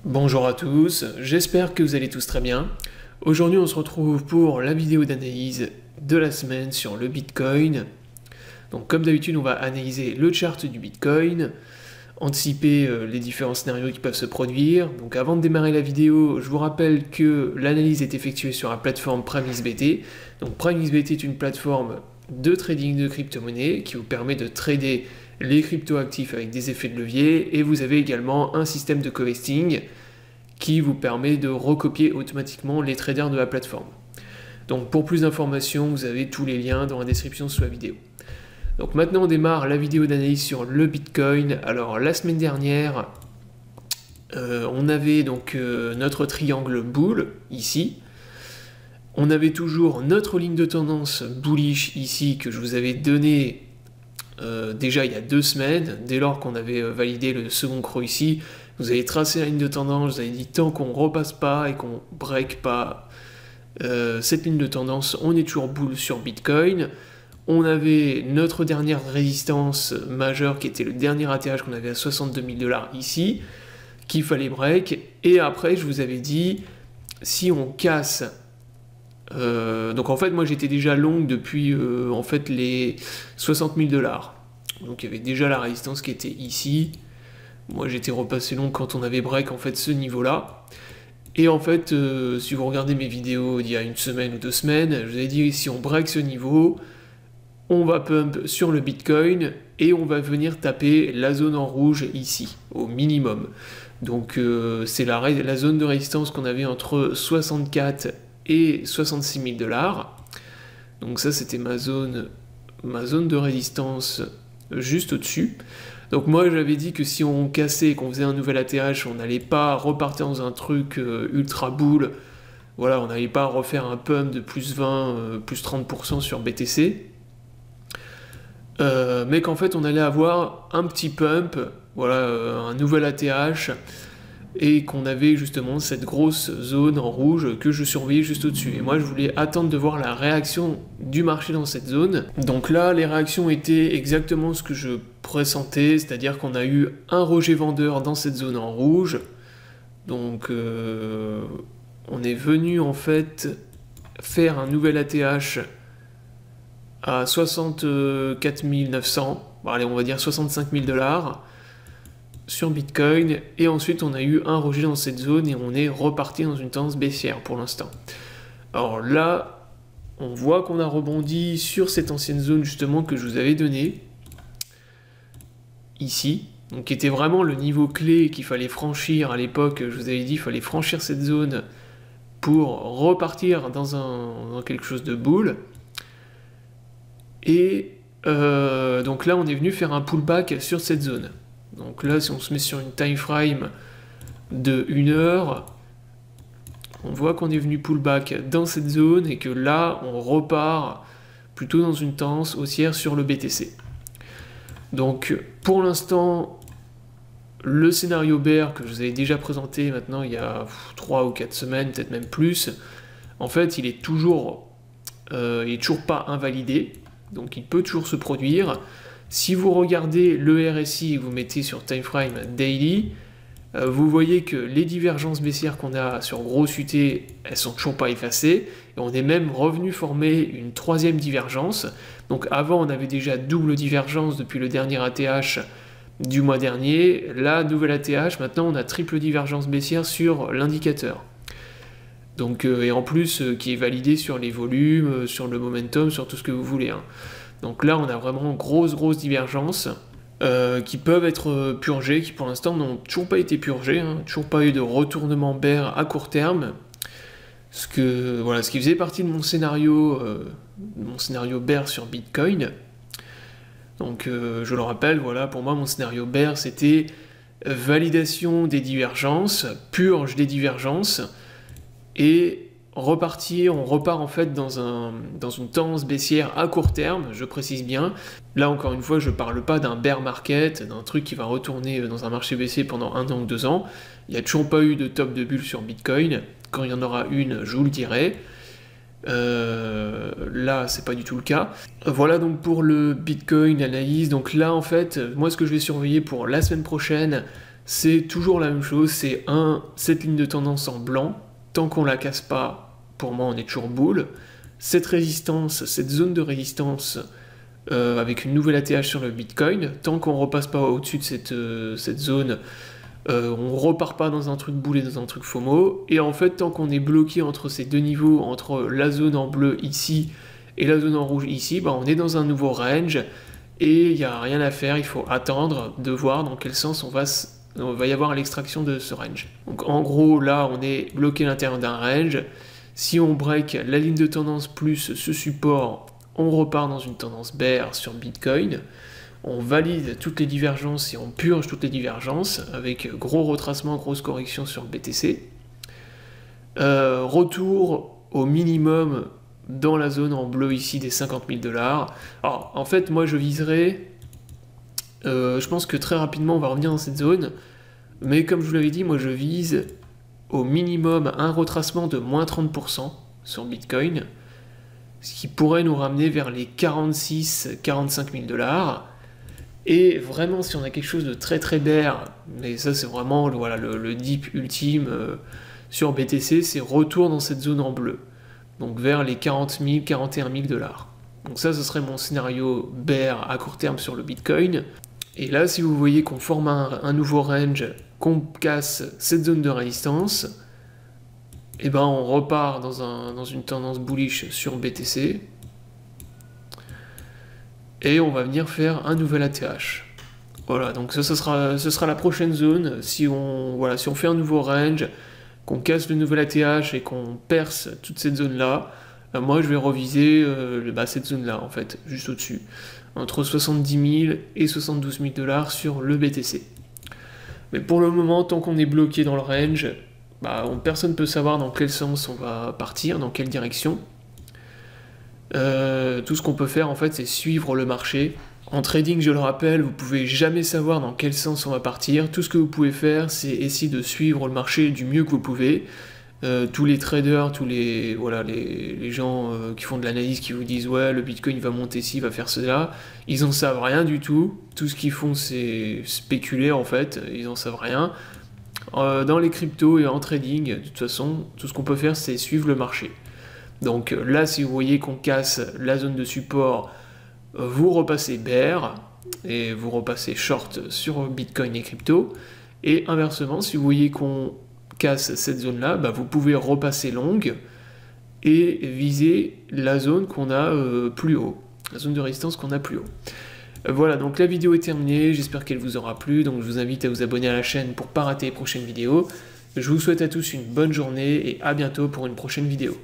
Bonjour à tous, j'espère que vous allez tous très bien. Aujourd'hui on se retrouve pour la vidéo d'analyse de la semaine sur le Bitcoin. Donc comme d'habitude on va analyser le chart du Bitcoin, anticiper les différents scénarios qui peuvent se produire. Donc avant de démarrer la vidéo, je vous rappelle que l'analyse est effectuée sur la plateforme PrimeXBT. Donc PrimeXBT est une plateforme de trading de crypto-monnaies qui vous permet de trader les crypto-actifs avec des effets de levier, et vous avez également un système de co-vesting qui vous permet de recopier automatiquement les traders de la plateforme. Donc pour plus d'informations, vous avez tous les liens dans la description sous la vidéo. Donc maintenant on démarre la vidéo d'analyse sur le Bitcoin. Alors la semaine dernière, on avait donc notre triangle bull ici. On avait toujours notre ligne de tendance bullish ici que je vous avais donné déjà il y a 2 semaines, dès lors qu'on avait validé le second creux ici. Vous avez tracé la ligne de tendance, vous avez dit tant qu'on repasse pas et qu'on break pas cette ligne de tendance, on est toujours bull sur Bitcoin. On avait notre dernière résistance majeure qui était le dernier ATH qu'on avait à 62 000 $ ici, qu'il fallait break. Et après je vous avais dit, si on casse... donc en fait moi j'étais déjà long depuis en fait les 60 000 $. Donc il y avait déjà la résistance qui était ici. Moi j'étais repassé long quand on avait break en fait ce niveau là. Et en fait si vous regardez mes vidéos d'il y a 1 semaine ou 2 semaines, je vous ai dit si on break ce niveau, on va pump sur le Bitcoin et on va venir taper la zone en rouge ici, au minimum. Donc c'est la zone de résistance qu'on avait entre 64 et 66 000 $. Donc ça c'était ma zone de résistance juste au-dessus. Donc moi j'avais dit que si on cassait et qu'on faisait un nouvel ATH, on n'allait pas repartir dans un truc ultra bull. Voilà, on n'allait pas refaire un pump de plus 20, plus 30% sur BTC. Mais qu'en fait on allait avoir un petit pump, voilà, un nouvel ATH, et qu'on avait justement cette grosse zone en rouge que je surveillais juste au-dessus. Et moi je voulais attendre de voir la réaction du marché dans cette zone. Donc là les réactions étaient exactement ce que je pressentais, c'est-à-dire qu'on a eu un rejet vendeur dans cette zone en rouge. Donc on est venu en fait faire un nouvel ATH à 64 900, bon, allez on va dire 65 000 $ sur Bitcoin, et ensuite on a eu un rejet dans cette zone et on est reparti dans une tendance baissière pour l'instant. Alors là, on voit qu'on a rebondi sur cette ancienne zone justement que je vous avais donnée, ici, donc qui était vraiment le niveau clé qu'il fallait franchir à l'époque. Je vous avais dit qu'il fallait franchir cette zone pour repartir dans quelque chose de bull. Et donc là on est venu faire un pullback sur cette zone. Donc là, si on se met sur une time frame de 1 heure, on voit qu'on est venu pullback dans cette zone et que là, on repart plutôt dans une tendance haussière sur le BTC. Donc pour l'instant, le scénario bear que je vous avais déjà présenté maintenant il y a 3 ou 4 semaines, peut-être même plus, en fait, il est toujours pas invalidé, donc il peut toujours se produire. Si vous regardez le RSI et vous mettez sur time frame daily, vous voyez que les divergences baissières qu'on a sur grosse UT, elles sont toujours pas effacées, et on est même revenu former une 3e divergence. Donc avant on avait déjà double divergence depuis le dernier ATH du mois dernier, là nouvelle ATH, maintenant on a triple divergence baissière sur l'indicateur. Donc et en plus qui est validé sur les volumes, sur le momentum, sur tout ce que vous voulez, hein. Donc là, on a vraiment grosse divergences qui peuvent être purgées, qui pour l'instant n'ont toujours pas été purgées, hein, toujours pas eu de retournement bear à court terme. Ce qui faisait partie de mon scénario bear sur Bitcoin. Donc je le rappelle, voilà, pour moi mon scénario bear c'était validation des divergences, purge des divergences, et repartir, on repart en fait dans une tendance baissière à court terme, je précise bien. Là encore une fois, je parle pas d'un bear market, d'un truc qui va retourner dans un marché baissier pendant 1 an ou 2 ans. Il n'y a toujours pas eu de top de bulle sur Bitcoin. Quand il y en aura une, je vous le dirai. Là, c'est pas du tout le cas. Voilà donc pour le Bitcoin analyse. Donc là, en fait, moi ce que je vais surveiller pour la semaine prochaine, c'est toujours la même chose, c'est cette ligne de tendance en blanc, tant qu'on la casse pas, pour moi on est toujours bull. Cette résistance, cette zone de résistance, avec une nouvelle ATH sur le Bitcoin, tant qu'on repasse pas au-dessus de cette zone, on repart pas dans un truc bull et dans un truc FOMO, et en fait tant qu'on est bloqué entre ces deux niveaux, entre la zone en bleu ici et la zone en rouge ici, bah on est dans un nouveau range, et il n'y a rien à faire, il faut attendre de voir dans quel sens on va y avoir l'extraction de ce range. Donc en gros là on est bloqué à l'intérieur d'un range, si on break la ligne de tendance plus ce support, on repart dans une tendance bear sur Bitcoin, on valide toutes les divergences et on purge toutes les divergences, avec gros retracement, grosse correction sur le BTC. Retour au minimum dans la zone en bleu ici des 50 000 $. Alors en fait moi je viserais, je pense que très rapidement on va revenir dans cette zone, mais comme je vous l'avais dit, moi je vise au minimum un retracement de moins 30% sur Bitcoin, ce qui pourrait nous ramener vers les 46-45 000 $. Et vraiment, si on a quelque chose de très très bear, mais ça c'est vraiment voilà, le dip ultime sur BTC, c'est retour dans cette zone en bleu, donc vers les 40 000, 41 000 $. Donc ça, ce serait mon scénario bear à court terme sur le Bitcoin. Et là, si vous voyez qu'on forme un nouveau range, qu'on casse cette zone de résistance, et ben on repart dans une tendance bullish sur BTC, et on va venir faire un nouvel ATH. Voilà, donc ce sera la prochaine zone. Si on fait un nouveau range, qu'on casse le nouvel ATH et qu'on perce toute cette zone-là, moi je vais reviser cette zone-là, en fait, juste au-dessus. Entre 70 000 et 72 000 $ sur le BTC. Mais pour le moment, tant qu'on est bloqué dans le range, personne ne peut savoir dans quel sens on va partir, dans quelle direction. Tout ce qu'on peut faire en fait c'est suivre le marché. En trading, je le rappelle, vous pouvez jamais savoir dans quel sens on va partir. Tout ce que vous pouvez faire c'est essayer de suivre le marché du mieux que vous pouvez. Tous les traders, tous les gens qui font de l'analyse, qui vous disent ouais le Bitcoin va monter ci, va faire cela, ils en savent rien du tout. Tout ce qu'ils font c'est spéculer en fait, ils en savent rien. Dans les cryptos et en trading, de toute façon, tout ce qu'on peut faire c'est suivre le marché. Donc là, si vous voyez qu'on casse la zone de support, vous repassez bear et vous repassez short sur Bitcoin et crypto. Et inversement, si vous voyez qu'on casse cette zone-là, vous pouvez repasser long et viser la zone qu'on a plus haut, la zone de résistance qu'on a plus haut. Voilà, donc la vidéo est terminée, j'espère qu'elle vous aura plu, donc je vous invite à vous abonner à la chaîne pour ne pas rater les prochaines vidéos. Je vous souhaite à tous une bonne journée et à bientôt pour une prochaine vidéo.